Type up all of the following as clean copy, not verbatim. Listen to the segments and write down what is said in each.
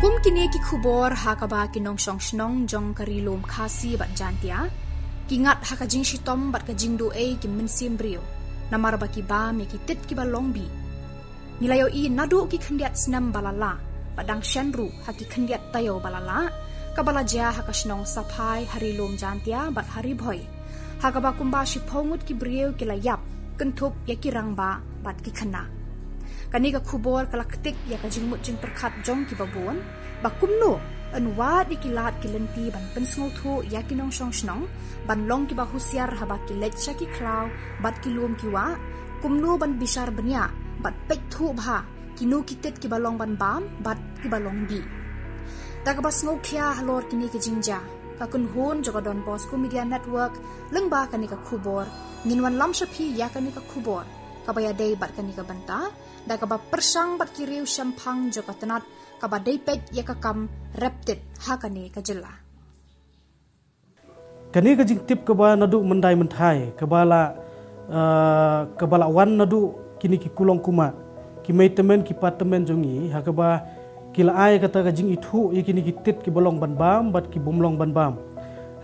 kum kini ki khubor hakaba kinong shong shnong jong karilom khasi bat jantia kingat hakajing shitom bat kajing do e ki mensim brio namar baki ba me ki tit ki balongbi nilayo I nadu ki khandiat snam balala badang shenru haki khandiat tayo balala kabala ja hakashnong saphai harilom jantia bat hari boy hakaba kumba shiphongut ki brio ki layap kentup ya ki rangba bat ki khana kani ka khubor kalaktik ya ka jingmut jing perkhat jong ki babon bakumno anwa di kilat ki lenti ban pensngau thu ya ki nong shong shnong ban long ki ba husiar haba ki lecha ki klau bat ki lum ki wa kumno ban bisar benya bat pek thu bha kinu kitet ki balong ban bam bat ki balong bi daga bas ngau khia halor kini ki jingja ka kun hon jogadon Bosco Media Network lengba kani ka khubor nginwan lam shapi ya kani ka khubor kabaya day bat kani ka banta da kaba persang bat kiriu shampang joka tenat kaba day pet ya kakam reptit hakani ka jela kani ka jing tip kaba nadu mendai menthai kabala wan nadu kini ki kulong kuma ki maitemen ki patemen jongi hakaba kila ai kata ka jing ithu ya kini ki tit ki bolong ban bam bat ki bomlong ban bam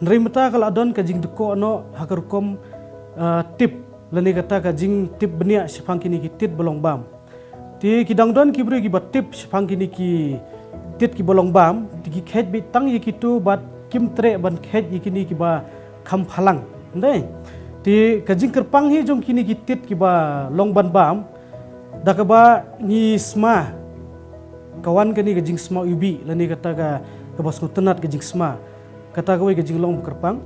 nri mata kala adon ka jing deko no hakarukom tip lani kata ka jing tip benia sipang kini ki tit bolong bam ti kidang don ki bri ki bat tip sipang kini ki tit ki bolong bam ti ki khet bi tang ye ki tu bat kim tre ban khet ye kini ki ba kham phalang ndai ti ka jing kerpang hi jong kini ki tit ki ba long ban bam da ka ba ni sma kawan kani ka jing sma ubi lani kata ka bas tenat ka jing sma kata ka we ka jing long kerpang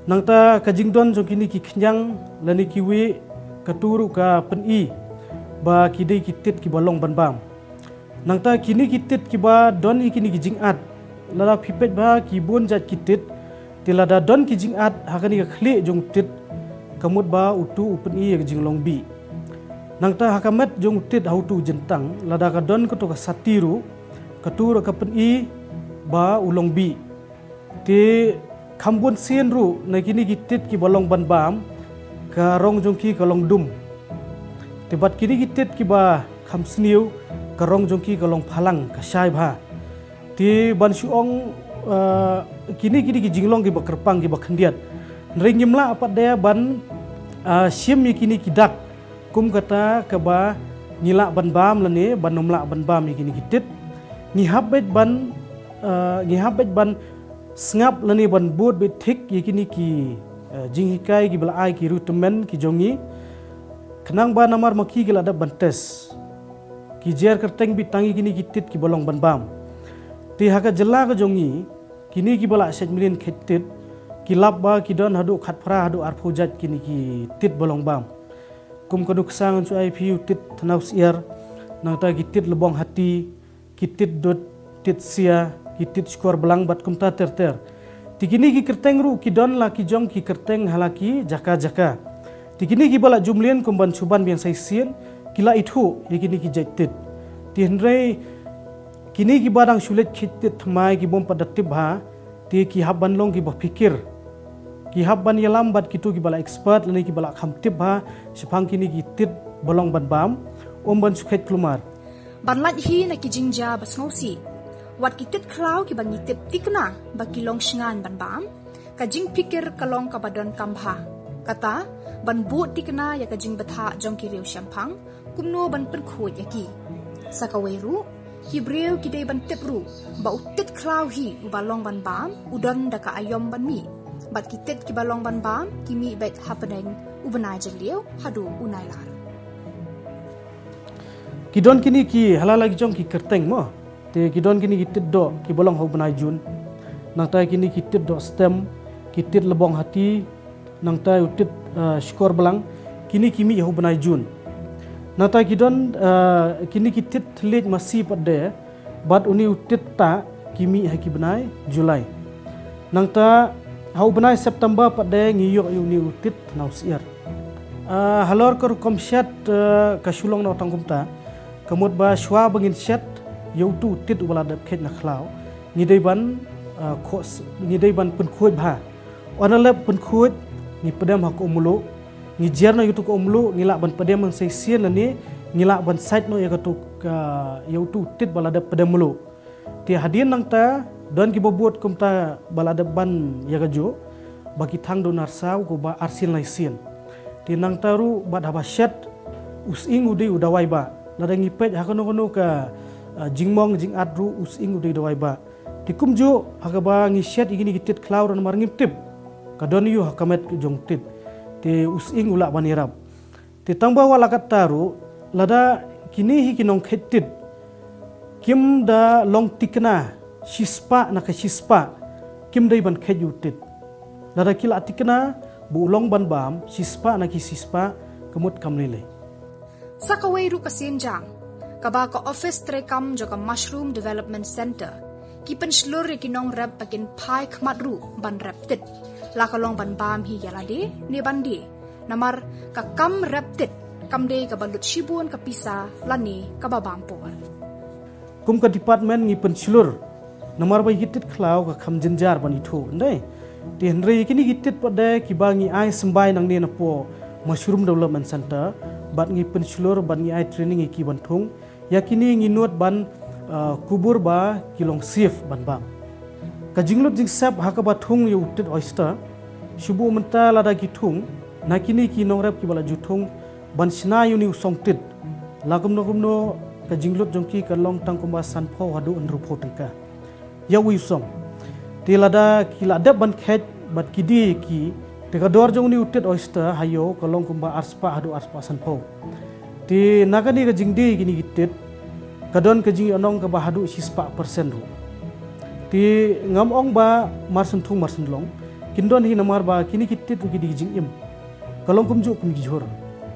nangta ka jing don jong kini ki khnyang lani ki we ka turu ka pen I ba kidai kitit ki balong ban bam nangta kini kitit ki ba don I kini ki jing at lala pipet ba ki bon jat kitit tilada don ki jing at hakani ka khli jong tit kamut ba utu upen I ka jing long bi nangta hakamet jong tit hautu jentang lada ka don ko to ka satiru ka turu ka pen I ba ulong bi ti khambon sien ru na kini kitit ki balong ban bam ka rong jong ki ka long dum tibat kini kitit ki ba kham sniu ka rong jong ki ka long phalang ka shai bha ti ban suong kini ki jinglong ki ba kerpang ki ba khandiat ring nyimla apat daya ban sim mi kini ki dak kum kata ka ba nyila ban bam lani ban nomla ban bam mi kini kitit ni habet ban sngap lani ban bud be thik ye kini ki jinghikai ki bala ai ki rutemen ki jongi kenang ba namar maki gila ada bantes ki jer kerteng bi tangi kini kitit ki bolong ban bam ti haka jela ka jongi kini ki bala set milin khitit ki lab ba ki don hadu khat phra hadu ar phojat kini ki tit bolong bam kum kaduk sang su ai piu tit thanaus iar nang ta ki tit lebong hati ki tit dot tit sia ki tit skor belang bat kum ta ter ti kini ki kerteng ru ki don la ki jong ki kerteng halaki jaka tikini ki bala jumlian kumban suban biang sai sien kila ithu yakini ki jaitit ti hendrei kini ki badang sulet khitit thmai ki bom padatib ha ti ki habban long ki bapikir ki habban yalam bat kitu ki bala expert lani ki bala khamtib ha sipang kini ki tit bolong ban bam ban sukhet klumar banlat hi na ki jingja basngausi wat ki tit khlau ki bangi tip tikna baki long shngan ban bam ka jing pikir kalong ka badon kambha kata ban but tikna ya ka jing batha jong ki reu shampang kumno ban pen khoi yaki sakaweru hibreu ki dei ban tepru ba utit khlau hi ubalong ban bam udon daka ayom ban mi bat ki tit ki balong ban bam ki mi bet happening ubanai jeleu hadu unailar kidon kini ki halala ki jong ki kerteng mo te kidon kini ki tit do ki bolong ho banai jun nang ta kini ki tit do stem ki tit lebong hati nang ta utit skor belang kini kimi ho banai jun nang ta kidon kini ki tit thlet masi padde bat uni utit ta kimi ha ki banai julai nang ta ho banai september padde ngiyo uni utit nausiar halor kor komshat ka sulong na tangkum ta kamut ba shwa bangin shat yautu tit ubala dap khet na khlau ngidei ban pen khoj bha onalep pen khoj ni pedam hak umulu ni jerna yutu ko umulu ni la ban pedam mang sai sien ni ni la ban site no ya tu tit bala dap pedam mulu Ti hadian nang ta don ki bobot kum ta balada ban ya gajo bagi thang do narsau ko ba arsil nai sin. Ti nang taru bad habasyat using udai udawai ba. Lada ngipet hakono ka jingmong jing adru using udai udawai ba. Ti kumjo hakaba ngisyat igini gitit klaw ran mar ngiptip. Kadon yu hakamet jong tit. Ti using ula banirap. Ti tangba wala kat taru lada kini hi kinong khetit. Kim da long tikna shispa na ka shispa kim dai ban khejutit. Lada kila tikna bu long ban bam shispa na ki shispa kemut kamlele. Sakaway ru kasinjang kaba ka office trekam joka mushroom development center kipen slur kinong rap bakin pai khmatru ban raptit lakalong ban bam hi yalade ne bandi namar ka kam raptit kamde ka balut shibun ka pisa lani ka babampor kum ka department ngipen slur namar bai gitit khlaw ka kham jinjar bani thu ndai ti henry kini gitit pada kibangi ai sembai nang ne na po mushroom development center bat ngipen slur ban ngi ai training iki banthung yakini nginuat ban kubur ba kilong sif ban bam ka jinglut jing sap hakaba thung yu utit oyster shubu menta lada ki thung nakini ki nongrap ki bala juthung ban sina yu ni songtit lagum no ka jinglut jongki ka long tang kumba sanpho hadu andru photengka ya wi song ti lada ki lada ban khet bat kidi ki te ka dor jong ni utit oyster hayo ka long kumba arspa hadu arspa sanpho ti nagani ka jingdi gini gitit kadon ka jing anong ka bahadu sispa persen ru ti ngam ong ba marsun thung marsun long kindon hi namar ba kini kitit ru kidi jing im kalong kumju kum gi jhor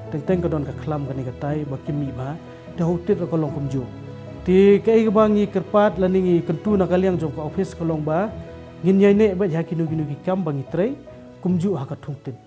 teng kadon ka khlam kani ka tai ba kimi ba te hotit ka kalong kumju ti kai ba ngi kerpat laningi kentu na kaliang jong ka office kalong ba ngin yai ne ba yakinu ki kam bangi trei kumju ha ka thung tin